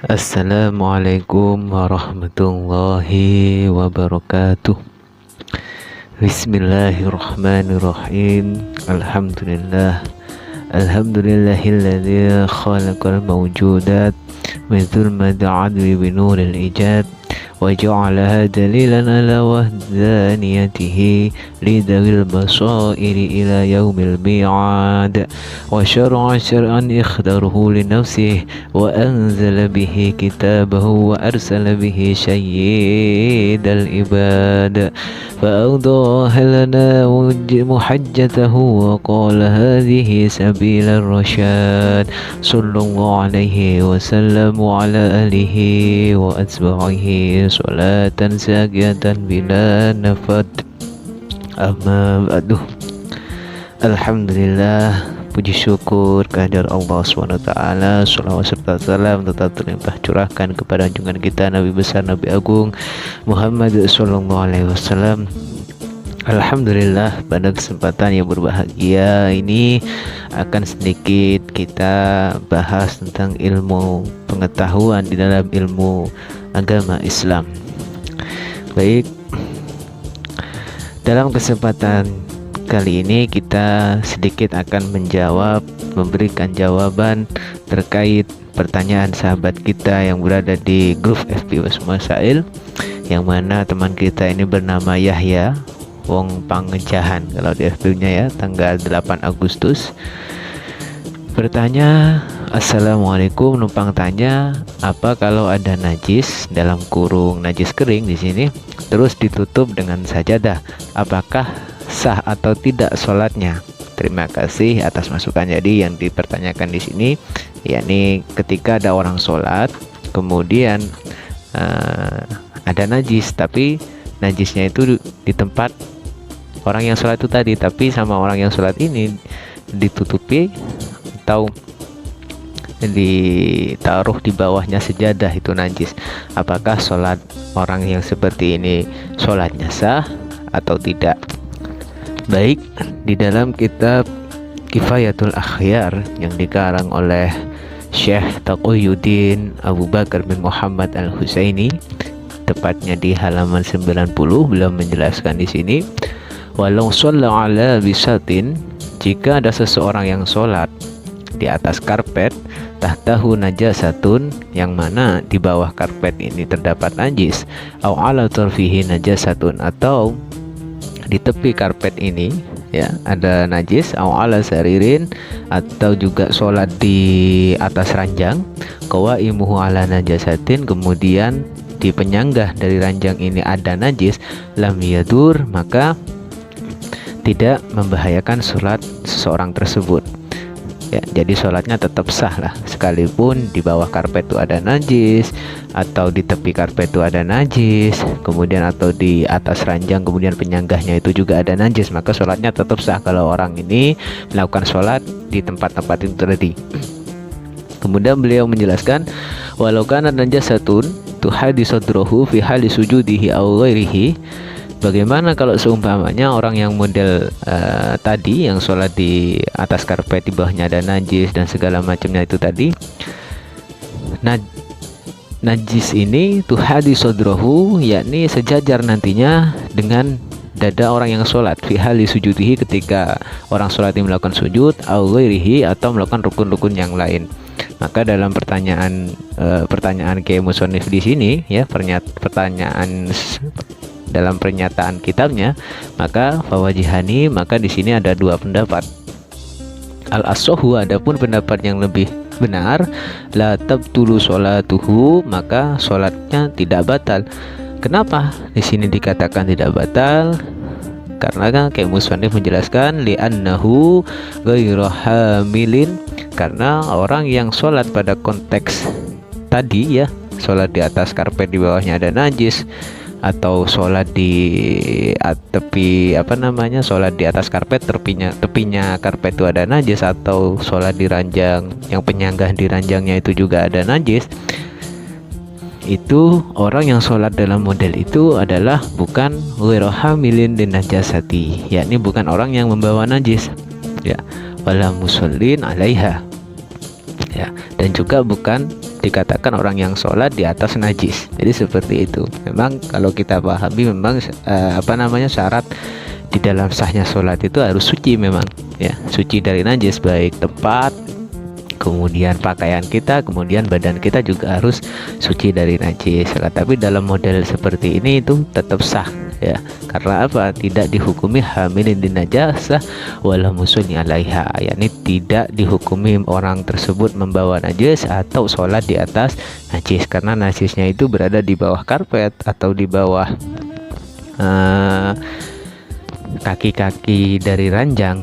Assalamualaikum warahmatullahi wabarakatuh. Bismillahirrahmanirrahim. Alhamdulillahilladzi khalaqal mawjudat min dzulmatil adwi bi nuril ijad wa ja'alaha dalilan ala wahdaniyatihi lidawil basairi ila yaumil mi'ad wa syara'a syar'an ikhdaruhu li nafsihi wa anzala bihi kitabahu wa arsala bihi sayyidal ibad فأوضح لنا محجته وقال هذه سبيل الرشاد صلى الله عليه وسلم وعلى آله وأتباعه صلاة ساقية بلا نفد أما بعد. Alhamdulillah, puji syukur kehadirat Allah SWT. Salawat serta salam tetap terlimpah curahkan kepada junjungan kita Nabi besar Nabi Agung Muhammad SAW. Alhamdulillah, pada kesempatan yang berbahagia ini akan sedikit kita bahas tentang ilmu pengetahuan di dalam ilmu agama Islam. Baik, dalam kesempatan kali ini kita sedikit akan memberikan jawaban terkait pertanyaan sahabat kita yang berada di grup FB Masail, yang mana teman kita ini bernama Yahya Wong Pangejahan kalau di FB-nya ya, tanggal 8 Agustus. Bertanya, Assalamualaikum, numpang tanya, apa kalau ada najis dalam kurung najis kering di sini terus ditutup dengan sajadah, apakah sah atau tidak sholatnya? Terima kasih atas masukan. Jadi yang dipertanyakan di sini yakni ketika ada orang sholat kemudian ada najis, tapi najisnya itu di tempat orang yang sholat itu tadi, tapi sama orang yang sholat ini ditutupi atau ditaruh di bawahnya sejadah itu najis, apakah sholat orang yang seperti ini sholatnya sah atau tidak? Baik, di dalam kitab Kifayatul Akhyar yang dikarang oleh Syekh Taqiyuddin Abu Bakar bin Muhammad Al-Husaini, tepatnya di halaman 90, beliau menjelaskan di sini, walau shalla ala bisatin, jika ada seseorang yang sholat di atas karpet, tahtahu najasatun, yang mana di bawah karpet ini terdapat najis, au ala tarfihi najasatun, atau di tepi karpet ini ya ada najis, au ala saririn, atau juga sholat di atas ranjang, qawaimuhu ala najasatin, kemudian di penyanggah dari ranjang ini ada najis, lam yadur, maka tidak membahayakan sholat seseorang tersebut ya. Jadi sholatnya tetap sah lah, sekalipun di bawah karpet itu ada najis, atau di tepi karpet itu ada najis, kemudian atau di atas ranjang kemudian penyanggahnya itu juga ada najis, maka sholatnya tetap sah kalau orang ini melakukan sholat di tempat-tempat itu tadi. Kemudian beliau menjelaskan, walau kana najasatun tuhadi sadrahu fi hali sujudihi aw ghairihi, bagaimana kalau seumpamanya orang yang model tadi yang sholat di atas karpet, di bawahnya ada najis dan segala macamnya itu tadi, najis ini tuhadi sadrahu, yakni sejajar nantinya dengan dada orang yang sholat, fi hali sujudihi, ketika orang sholat ini melakukan sujud, au ghairihi, atau melakukan rukun-rukun yang lain. Maka dalam pertanyaan Kiai Musonif di sini ya, pertanyaan dalam pernyataan kitabnya, maka fawajihani, maka di sini ada dua pendapat. Al-as-sahhu, adapun pendapat yang lebih benar, la tabtulu sholatuhu, maka sholatnya tidak batal. Kenapa di sini dikatakan tidak batal? Karena kan kayak musannif menjelaskan, li'annahu ghairu hamilin, karena orang yang sholat pada konteks tadi ya, sholat di atas karpet di bawahnya ada najis, atau sholat di tepi sholat di atas karpet, tepinya karpet itu ada najis, atau sholat di ranjang yang penyanggah di ranjangnya itu juga ada najis, itu orang yang sholat dalam model itu adalah bukan ghairu hamilin din najasati, yakni bukan orang yang membawa najis ya, wala musallin alaiha ya, dan juga bukan dikatakan orang yang sholat di atas najis. Jadi seperti itu. Memang kalau kita pahami memang syarat di dalam sahnya sholat itu harus suci memang ya, suci dari najis, baik tempat, kemudian pakaian kita, kemudian badan kita juga harus suci dari najis. Tapi dalam model seperti ini itu tetap sah ya, karena apa? Tidak dihukumi hamilin din najasah wala musulni alaiha, yakni tidak dihukumi orang tersebut membawa najis atau sholat di atas najis, karena najisnya itu berada di bawah karpet atau di bawah kaki-kaki dari ranjang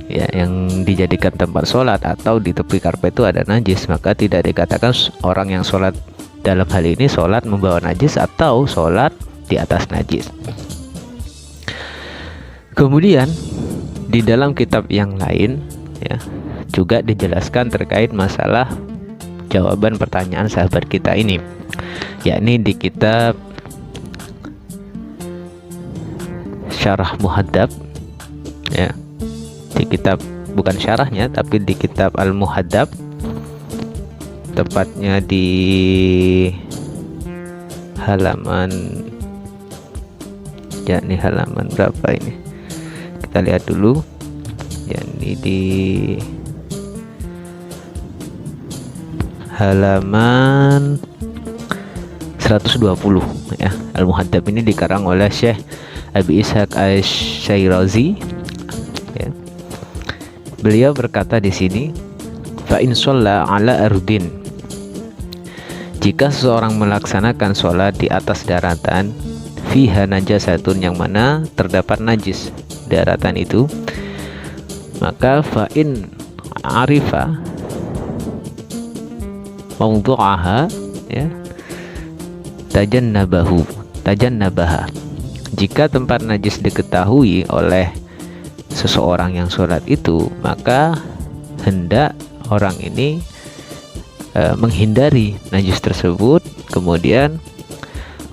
ya, yang dijadikan tempat sholat, atau di tepi karpet itu ada najis, maka tidak dikatakan orang yang sholat dalam hal ini sholat membawa najis atau sholat di atas najis. Kemudian di dalam kitab yang lain ya, juga dijelaskan terkait masalah jawaban pertanyaan sahabat kita ini, yakni di kitab Syarah Muhaddab ya, di kitab, bukan syarahnya tapi di kitab Al-Muhaddab, tepatnya di halaman, yakni halaman berapa ini, kita lihat dulu, yakni di halaman 120 ya. Al-Muhaddab ini dikarang oleh Syekh Abi Ishaq Asy-Syairazi ya. Beliau berkata di sini, fa in shalla ala ardin, jika seseorang melaksanakan sholat di atas daratan, fiha najasatun, yang mana terdapat najis daratan itu, maka fa in arifa mawdu'aha ya, tajannabaha, jika tempat najis diketahui oleh seseorang yang sholat itu, maka hendak orang ini menghindari najis tersebut, kemudian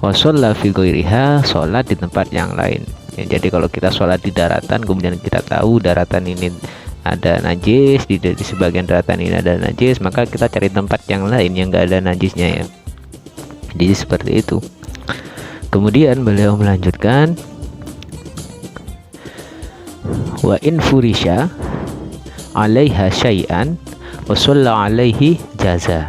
washalla fi ghairiha, sholat di tempat yang lain ya. Jadi kalau kita sholat di daratan, kemudian kita tahu daratan ini ada najis, di sebagian daratan ini ada najis, maka kita cari tempat yang lain yang gak ada najisnya ya. Jadi seperti itu. Kemudian beliau melanjutkan, wa in furisha alaiha syai'an wa shalla alaihi jaza.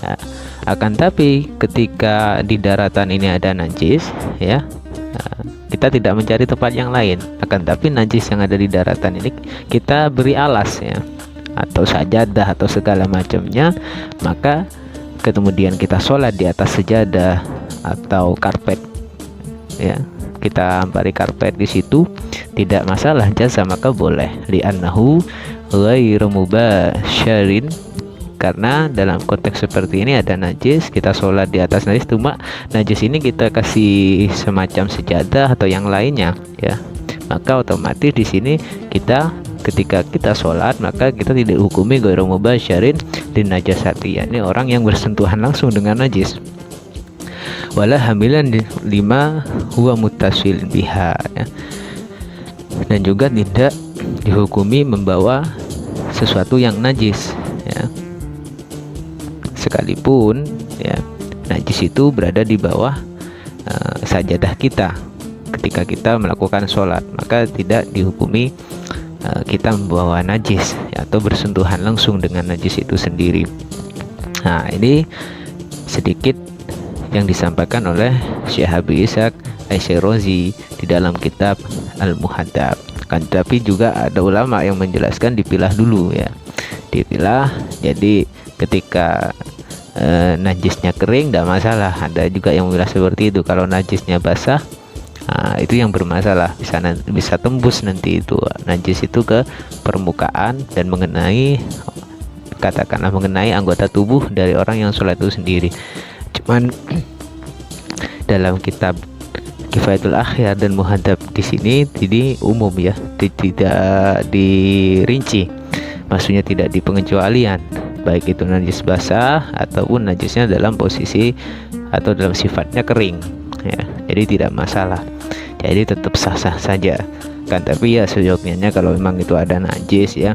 Nah, akan tapi ketika di daratan ini ada najis ya, kita tidak mencari tempat yang lain, akan tapi najis yang ada di daratan ini kita beri alas ya, atau sajadah atau segala macamnya, maka kemudian kita sholat di atas sejadah atau karpet ya, kita hampari karpet di situ, tidak masalah, jasa, maka boleh, li'annahu ghairu mubasyarin, karena dalam konteks seperti ini ada najis, kita sholat di atas najis, cuma najis ini kita kasih semacam sejadah atau yang lainnya ya, maka otomatis di sini kita ketika kita sholat, maka kita tidak hukumi ghairu mubasyarin din najasati, yakni orang yang bersentuhan langsung dengan najis, wala hamilan lima huwa muttasil biha ya. Dan juga tidak dihukumi membawa sesuatu yang najis ya, sekalipun ya najis itu berada di bawah sajadah kita ketika kita melakukan sholat, maka tidak dihukumi kita membawa najis ya, atau bersentuhan langsung dengan najis itu sendiri. Nah, ini sedikit yang disampaikan oleh Syekh Abi Ishaq Asy-Syairazi di dalam kitab Al-Muhaddab. Kan tapi juga ada ulama yang menjelaskan dipilah dulu ya, dipilah. Jadi ketika najisnya kering tidak masalah, ada juga yang bilang seperti itu. Kalau najisnya basah, itu yang bermasalah, bisa tembus nanti itu najis itu ke permukaan dan mengenai, katakanlah mengenai anggota tubuh dari orang yang sholat itu sendiri. Cuman dalam kitab Kifayatul Akhyar dan Muhaddab di sini jadi umum ya, tidak dirinci, maksudnya tidak di pengecualian, baik itu najis basah ataupun najisnya dalam posisi atau dalam sifatnya kering ya, jadi tidak masalah, jadi tetap sah-sah saja kan. Tapi ya seyogyanya kalau memang itu ada najis ya,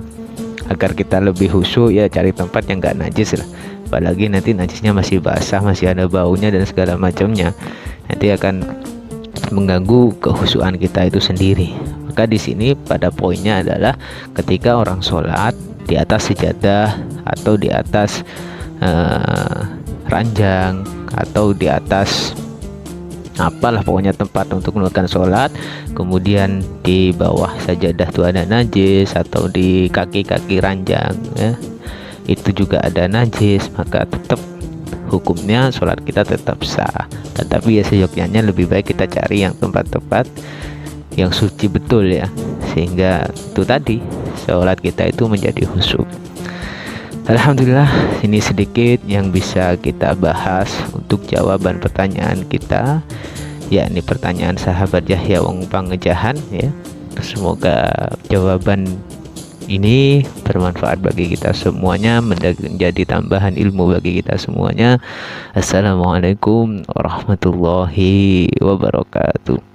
agar kita lebih khusyuk ya, cari tempat yang enggak najis lah. apalagi nanti najisnya masih basah, masih ada baunya dan segala macamnya, nanti akan mengganggu kehusuan kita itu sendiri. Maka di sini pada poinnya adalah ketika orang sholat di atas sejadah atau di atas ranjang atau di atas apalah pokoknya tempat untuk melakukan sholat, kemudian di bawah sajadah itu ada najis atau di kaki-kaki ranjang ya, itu juga ada najis, maka tetap hukumnya sholat kita tetap sah. Tetapi ya seyogyanya lebih baik kita cari yang tempat-tempat yang suci betul ya, sehingga itu tadi sholat kita itu menjadi khusyuk. Alhamdulillah, ini sedikit yang bisa kita bahas untuk jawaban pertanyaan kita, yakni pertanyaan sahabat Yahya wong Pangejahan ya. Semoga jawaban ini bermanfaat bagi kita semuanya, menjadi tambahan ilmu bagi kita semuanya. Assalamualaikum warahmatullahi wabarakatuh.